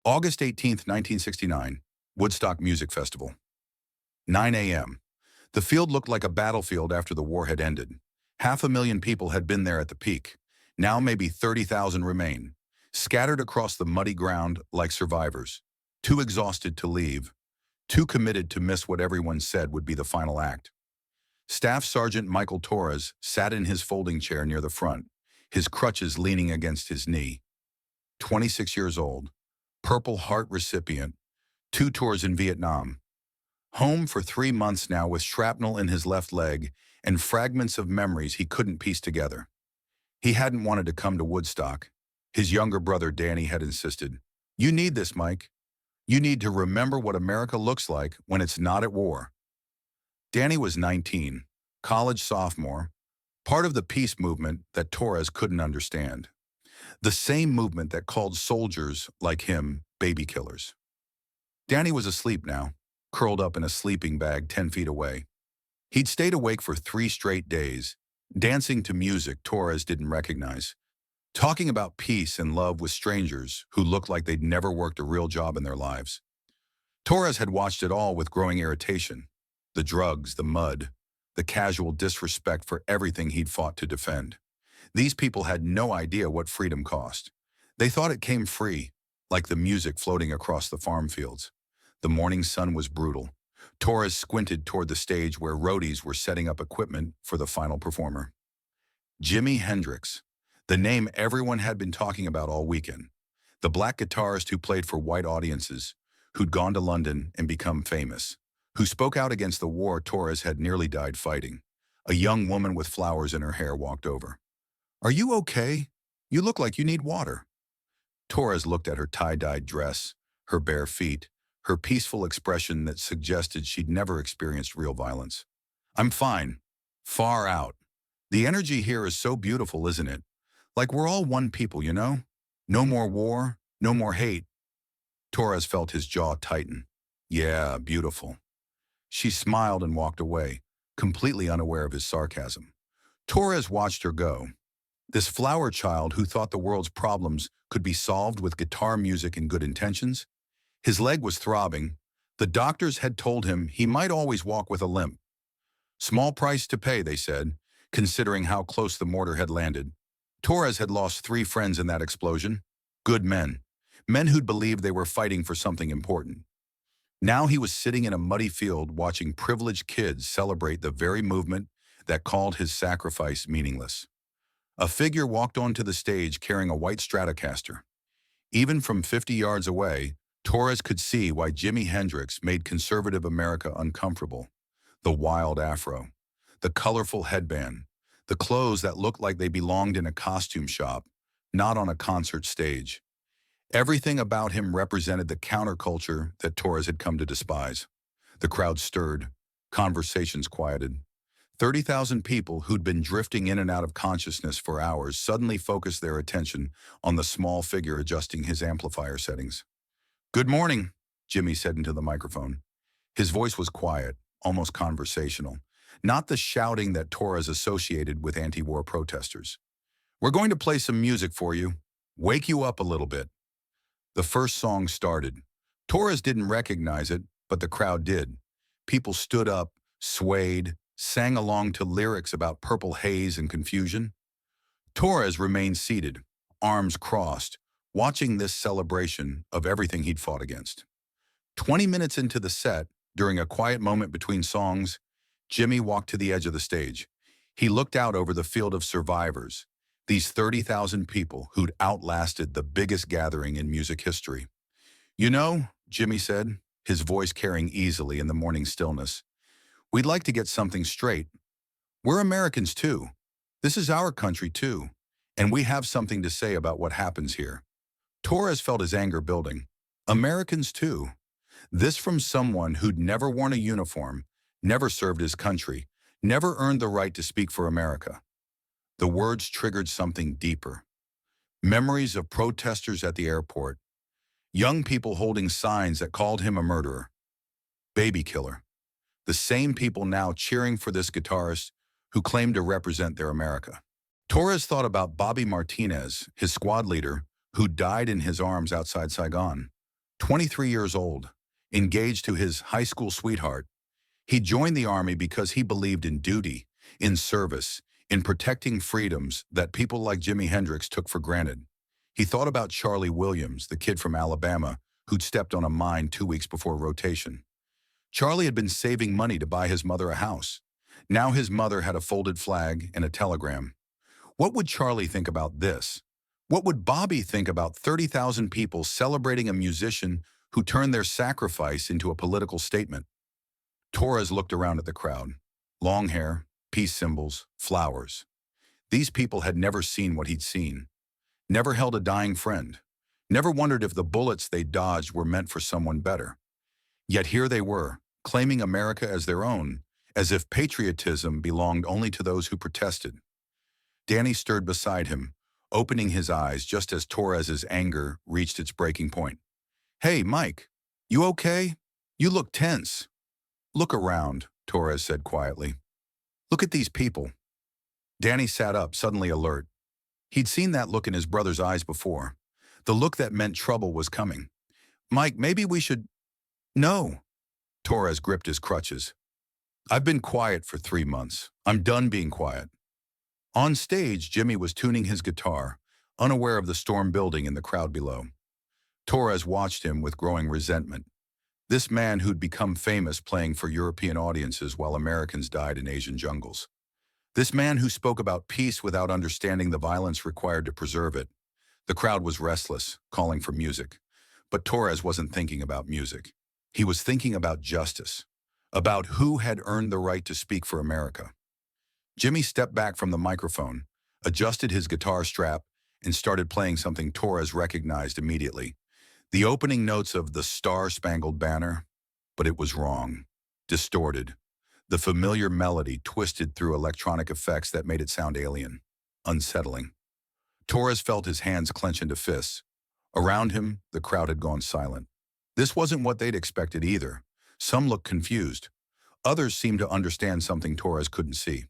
August 18th, 1969, Woodstock Music Festival. 9 a.m. The field looked like a battlefield after the war had ended. 500,000 people had been there at the peak. Now maybe 30,000 remain, scattered across the muddy ground like survivors, too exhausted to leave, too committed to miss what everyone said would be the final act. Staff Sergeant Michael Torres sat in his folding chair near the front, his crutches leaning against his knee. 26 years old, Purple Heart recipient, 2 tours in Vietnam. Home for 3 months now with shrapnel in his left leg and fragments of memories he couldn't piece together. He hadn't wanted to come to Woodstock. His younger brother Danny had insisted, "You need this, Mike. You need to remember what America looks like when it's not at war." Danny was 19, college sophomore, part of the peace movement that Torres couldn't understand. The same movement that called soldiers like him baby killers. Danny was asleep now, curled up in a sleeping bag 10 feet away. He'd stayed awake for 3 straight days, dancing to music Torres didn't recognize, talking about peace and love with strangers who looked like they'd never worked a real job in their lives. Torres had watched it all with growing irritation. The drugs, the mud, the casual disrespect for everything he'd fought to defend. These people had no idea what freedom cost. They thought it came free, like the music floating across the farm fields. The morning sun was brutal. Torres squinted toward the stage where roadies were setting up equipment for the final performer. Jimi Hendrix, the name everyone had been talking about all weekend. The black guitarist who played for white audiences, who'd gone to London and become famous, who spoke out against the war Torres had nearly died fighting. A young woman with flowers in her hair walked over. "Are you okay? You look like you need water." Torres looked at her tie-dyed dress, her bare feet, her peaceful expression that suggested she'd never experienced real violence. "I'm fine. Far out. The energy here is so beautiful, isn't it? Like we're all one people, you know? No more war, no more hate." Torres felt his jaw tighten. "Yeah, beautiful." She smiled and walked away, completely unaware of his sarcasm. Torres watched her go. This flower child who thought the world's problems could be solved with guitar music and good intentions. His leg was throbbing. The doctors had told him he might always walk with a limp. Small price to pay, they said, considering how close the mortar had landed. Torres had lost 3 friends in that explosion. Good men. Men who'd believed they were fighting for something important. Now he was sitting in a muddy field watching privileged kids celebrate the very movement that called his sacrifice meaningless. A figure walked onto the stage carrying a white Stratocaster. Even from 50 yards away, Torres could see why Jimi Hendrix made conservative America uncomfortable. The wild afro, the colorful headband, the clothes that looked like they belonged in a costume shop, not on a concert stage. Everything about him represented the counterculture that Torres had come to despise. The crowd stirred, conversations quieted. 30,000 people who'd been drifting in and out of consciousness for hours suddenly focused their attention on the small figure adjusting his amplifier settings. "Good morning," Jimmy said into the microphone. His voice was quiet, almost conversational, not the shouting that Torres associated with anti-war protesters. "We're going to play some music for you, wake you up a little bit." The first song started. Torres didn't recognize it, but the crowd did. People stood up, swayed, sang along to lyrics about purple haze and confusion. Torres remained seated, arms crossed, watching this celebration of everything he'd fought against. 20 minutes into the set, during a quiet moment between songs, Jimmy walked to the edge of the stage. He looked out over the field of survivors, these 30,000 people who'd outlasted the biggest gathering in music history. "You know," Jimmy said, his voice carrying easily in the morning stillness, "we'd like to get something straight. We're Americans too. This is our country too, and we have something to say about what happens here." Torres felt his anger building. Americans too. This from someone who'd never worn a uniform, never served his country, never earned the right to speak for America. The words triggered something deeper. Memories of protesters at the airport. Young people holding signs that called him a murderer. Baby killer. The same people now cheering for this guitarist who claimed to represent their America. Torres thought about Bobby Martinez, his squad leader, who died in his arms outside Saigon. 23 years old, engaged to his high school sweetheart. He joined the army because he believed in duty, in service, in protecting freedoms that people like Jimi Hendrix took for granted. He thought about Charlie Williams, the kid from Alabama, who'd stepped on a mine 2 weeks before rotation. Charlie had been saving money to buy his mother a house. Now his mother had a folded flag and a telegram. What would Charlie think about this? What would Bobby think about 30,000 people celebrating a musician who turned their sacrifice into a political statement? Torres looked around at the crowd. Long hair, peace symbols, flowers. These people had never seen what he'd seen. Never held a dying friend. Never wondered if the bullets they dodged were meant for someone better. Yet here they were, claiming America as their own, as if patriotism belonged only to those who protested. Danny stirred beside him, opening his eyes just as Torres's anger reached its breaking point. "Hey, Mike, you okay? You look tense." "Look around," Torres said quietly. "Look at these people." Danny sat up, suddenly alert. He'd seen that look in his brother's eyes before, the look that meant trouble was coming. "Mike, maybe we should—" "No." Torres gripped his crutches. "I've been quiet for 3 months. I'm done being quiet." On stage, Jimmy was tuning his guitar, unaware of the storm building in the crowd below. Torres watched him with growing resentment. This man who'd become famous playing for European audiences while Americans died in Asian jungles. This man who spoke about peace without understanding the violence required to preserve it. The crowd was restless, calling for music. But Torres wasn't thinking about music. He was thinking about justice, about who had earned the right to speak for America. Jimmy stepped back from the microphone, adjusted his guitar strap, and started playing something Torres recognized immediately. The opening notes of the Star-Spangled Banner, but it was wrong, distorted. The familiar melody twisted through electronic effects that made it sound alien, unsettling. Torres felt his hands clench into fists. Around him, the crowd had gone silent. This wasn't what they'd expected either. Some looked confused. Others seemed to understand something Torres couldn't see.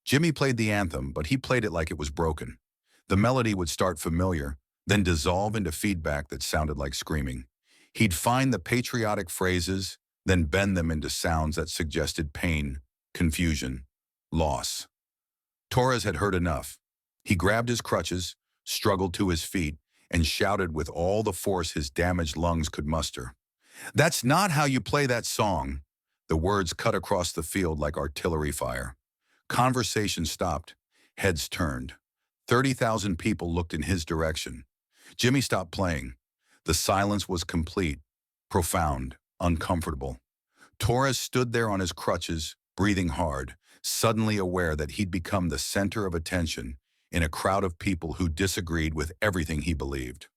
Jimmy played the anthem, but he played it like it was broken. The melody would start familiar, then dissolve into feedback that sounded like screaming. He'd find the patriotic phrases, then bend them into sounds that suggested pain, confusion, loss. Torres had heard enough. He grabbed his crutches, struggled to his feet, and shouted with all the force his damaged lungs could muster. "That's not how you play that song." The words cut across the field like artillery fire. Conversation stopped. Heads turned. 30,000 people looked in his direction. Jimmy stopped playing. The silence was complete, profound, uncomfortable. Torres stood there on his crutches, breathing hard, suddenly aware that he'd become the center of attention in a crowd of people who disagreed with everything he believed.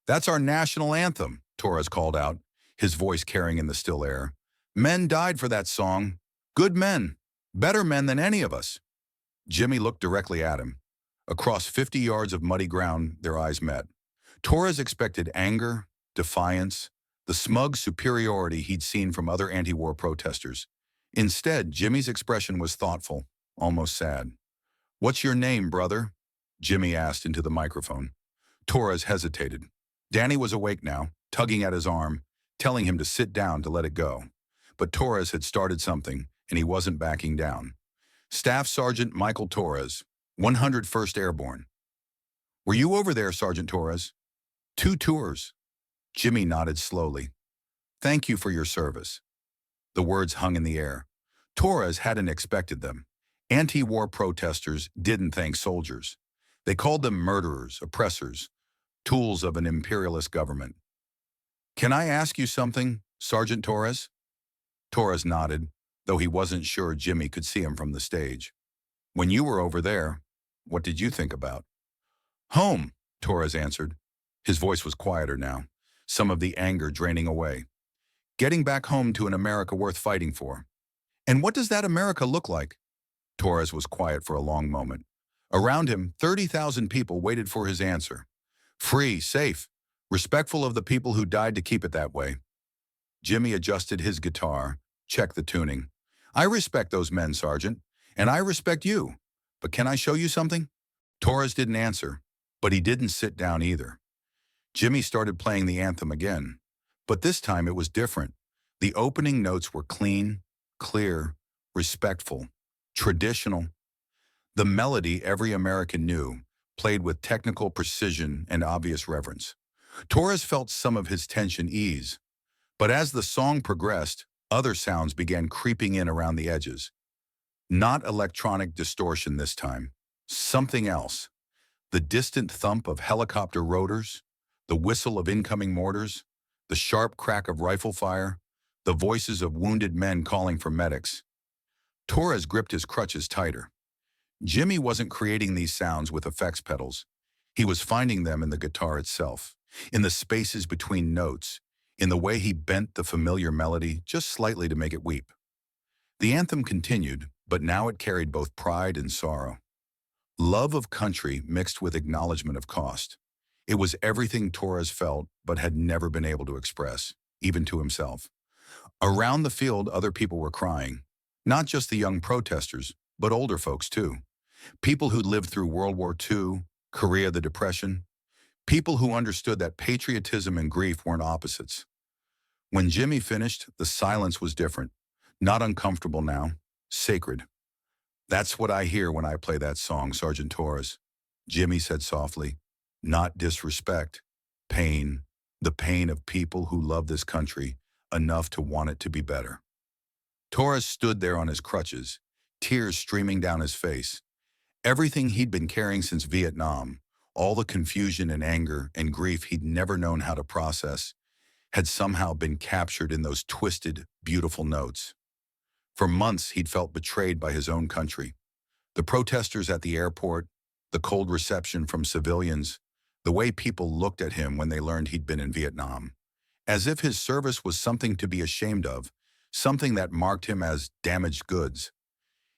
"That's our national anthem," Torres called out, his voice carrying in the still air. "Men died for that song. Good men. Better men than any of us." Jimmy looked directly at him. Across 50 yards of muddy ground, their eyes met. Torres expected anger, defiance, the smug superiority he'd seen from other anti-war protesters. Instead, Jimmy's expression was thoughtful, almost sad. "What's your name, brother?" Jimmy asked into the microphone. Torres hesitated. Danny was awake now, tugging at his arm, telling him to sit down to let it go. But Torres had started something, and he wasn't backing down. "Staff Sergeant Michael Torres, 101st Airborne." "Were you over there, Sergeant Torres?" "2 tours." Jimmy nodded slowly. "Thank you for your service." The words hung in the air. Torres hadn't expected them. Anti-war protesters didn't thank soldiers. They called them murderers, oppressors, tools of an imperialist government. "Can I ask you something, Sergeant Torres?" Torres nodded, though he wasn't sure Jimmy could see him from the stage. "When you were over there, what did you think about?" "Home," Torres answered. His voice was quieter now, some of the anger draining away. "Getting back home to an America worth fighting for." "And what does that America look like?" Torres was quiet for a long moment. Around him, 30,000 people waited for his answer. "Free, safe, respectful of the people who died to keep it that way." Jimmy adjusted his guitar, checked the tuning. "I respect those men, Sergeant, and I respect you. But can I show you something?" Torres didn't answer, but he didn't sit down either. Jimmy started playing the anthem again, But this time it was different. The opening notes were clean, clear, respectful, traditional. The melody every American knew, played with technical precision and obvious reverence. Torres felt some of his tension ease, but as the song progressed, other sounds began creeping in around the edges. Not electronic distortion this time. Something else. The distant thump of helicopter rotors, the whistle of incoming mortars, the sharp crack of rifle fire, the voices of wounded men calling for medics. Torres gripped his crutches tighter. Jimi wasn't creating these sounds with effects pedals. He was finding them in the guitar itself, in the spaces between notes, in the way he bent the familiar melody just slightly to make it weep. The anthem continued, but now it carried both pride and sorrow. Love of country mixed with acknowledgement of cost. It was everything Torres felt but had never been able to express, even to himself. Around the field, other people were crying. Not just the young protesters, but older folks too. People who'd lived through World War II, Korea, the Depression. People who understood that patriotism and grief weren't opposites. When Jimi finished, the silence was different. Not uncomfortable now, sacred. "That's what I hear when I play that song, Sergeant Torres," Jimi said softly. "Not disrespect, pain, the pain of people who love this country enough to want it to be better." Torres stood there on his crutches, tears streaming down his face. Everything he'd been carrying since Vietnam, all the confusion and anger and grief he'd never known how to process, had somehow been captured in those twisted, beautiful notes. For months, he'd felt betrayed by his own country. The protesters at the airport, the cold reception from civilians, the way people looked at him when they learned he'd been in Vietnam. As if his service was something to be ashamed of, something that marked him as damaged goods.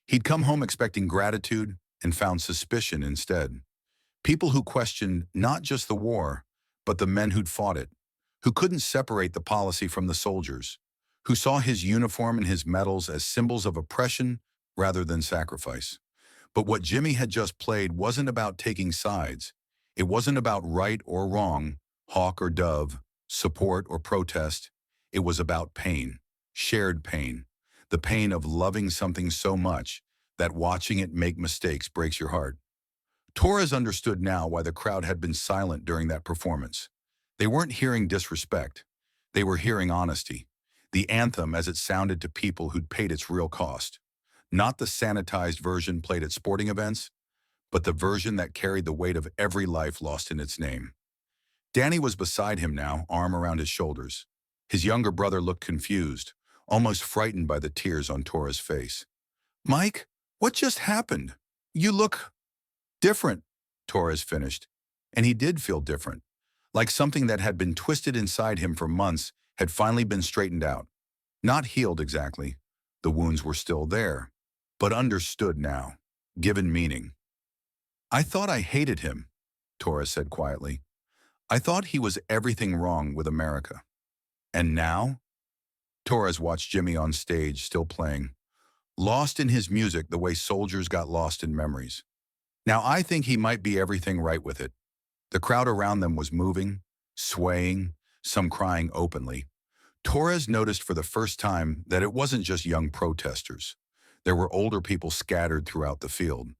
He'd come home expecting gratitude and found suspicion instead. People who questioned not just the war, but the men who'd fought it, who couldn't separate the policy from the soldiers, who saw his uniform and his medals as symbols of oppression rather than sacrifice. But what Jimi had just played wasn't about taking sides. It wasn't about right or wrong, hawk or dove, support or protest. It was about pain, shared pain, the pain of loving something so much that watching it make mistakes breaks your heart. Torres understood now why the crowd had been silent during that performance. They weren't hearing disrespect. They were hearing honesty. The anthem as it sounded to people who'd paid its real cost. Not the sanitized version played at sporting events, but the version that carried the weight of every life lost in its name. Danny was beside him now, arm around his shoulders. His younger brother looked confused, almost frightened by the tears on Torres' face. "Mike, what just happened? You look different," Torres finished. And he did feel different, like something that had been twisted inside him for months had finally been straightened out. Not healed exactly. The wounds were still there, but understood now, given meaning. "I thought I hated him," Torres said quietly. "I thought he was everything wrong with America. And now?" Torres watched Jimi on stage, still playing, lost in his music the way soldiers got lost in memories. "Now I think he might be everything right with it." The crowd around them was moving, swaying, some crying openly. Torres noticed for the first time that it wasn't just young protesters. There were older people scattered throughout the field.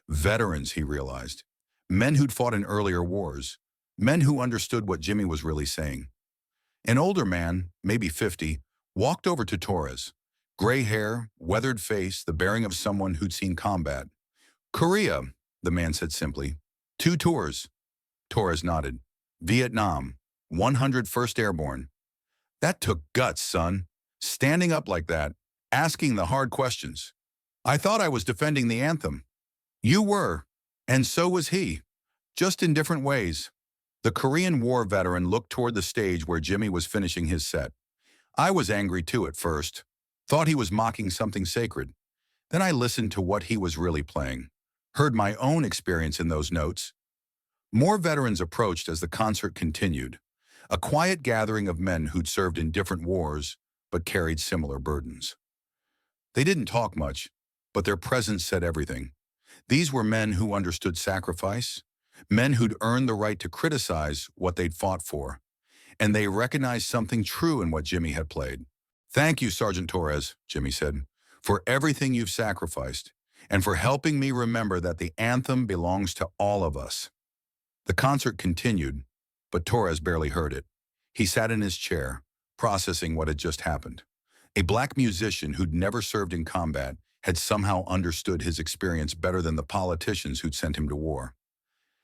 Veterans, he realized. Men who'd fought in earlier wars. Men who understood what Jimi was really saying. An older man, maybe 50, walked over to Torres. Gray hair, weathered face, the bearing of someone who'd seen combat. "Korea," the man said simply. "2 tours." Torres nodded. "Vietnam, 101st Airborne." "That took guts, son. Standing up like that, asking the hard questions. I thought I was defending the anthem." "You were, and so was he, just in different ways." The Korean War veteran looked toward the stage where Jimi was finishing his set. "I was angry too at first. Thought he was mocking something sacred. Then I listened to what he was really playing. Heard my own experience in those notes." More veterans approached as the concert continued. A quiet gathering of men who'd served in different wars, but carried similar burdens. They didn't talk much, but their presence said everything. These were men who understood sacrifice, men who'd earned the right to criticize what they'd fought for, and they recognized something true in what Jimi had played. "Thank you, Sergeant Torres," Jimi said, "for everything you've sacrificed, and for helping me remember that the anthem belongs to all of us." The concert continued, but Torres barely heard it. He sat in his chair, processing what had just happened. A black musician who'd never served in combat had somehow understood his experience better than the politicians who'd sent him to war.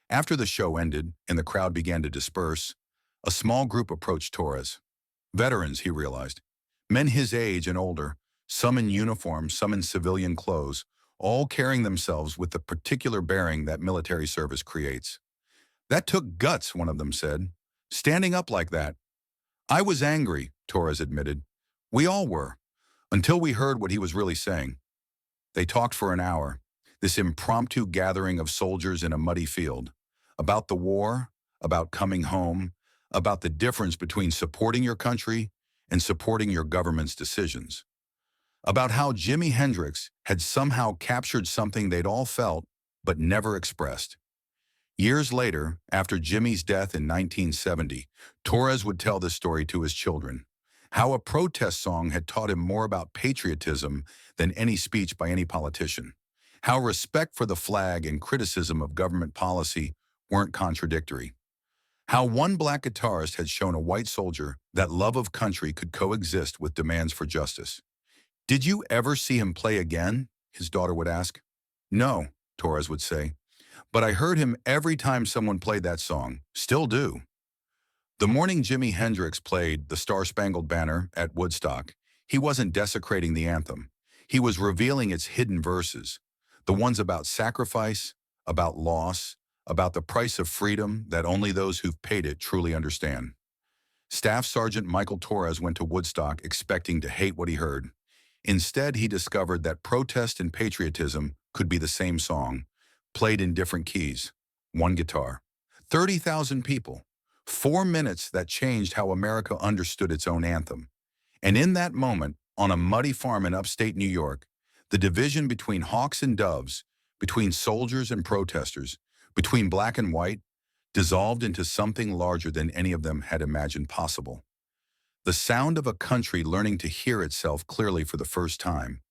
After the show ended and the crowd began to disperse, a small group approached Torres. Veterans, he realized. Men his age and older, some in uniform, some in civilian clothes, all carrying themselves with the particular bearing that military service creates. "That took guts," one of them said. "Standing up like that." "I was angry," Torres admitted. "We all were, until we heard what he was really saying." They talked for an hour, this impromptu gathering of soldiers in a muddy field, about the war, about coming home, about the difference between supporting your country and supporting your government's decisions, about how Jimi Hendrix had somehow captured something they'd all felt but never expressed. Years later, after Jimmy's death in 1970, Torres would tell this story to his children, how a protest song had taught him more about patriotism than any speech by any politician, how respect for the flag and criticism of government policy weren't contradictory, how one black guitarist had shown a white soldier that love of country could coexist with demands for justice. "Did you ever see him play again?" his daughter would ask. "No," Torres would say, "but I heard him every time someone played that song. Still do." The morning Jimi Hendrix played The Star-Spangled Banner at Woodstock, he wasn't desecrating the anthem. He was revealing its hidden verses, the ones about sacrifice, about loss, about the price of freedom that only those who've paid it truly understand. Staff Sergeant Michael Torres went to Woodstock expecting to hate what he heard. Instead, he discovered that protest and patriotism could be the same song, played in different keys, one guitar. 30,000 people, 4 minutes that changed how America understood its own anthem. And in that moment, on a muddy farm in upstate New York, the division between hawks and doves, between soldiers and protesters, between black and white, dissolved into something larger than any of them had imagined possible. The sound of a country learning to hear itself clearly for the first time,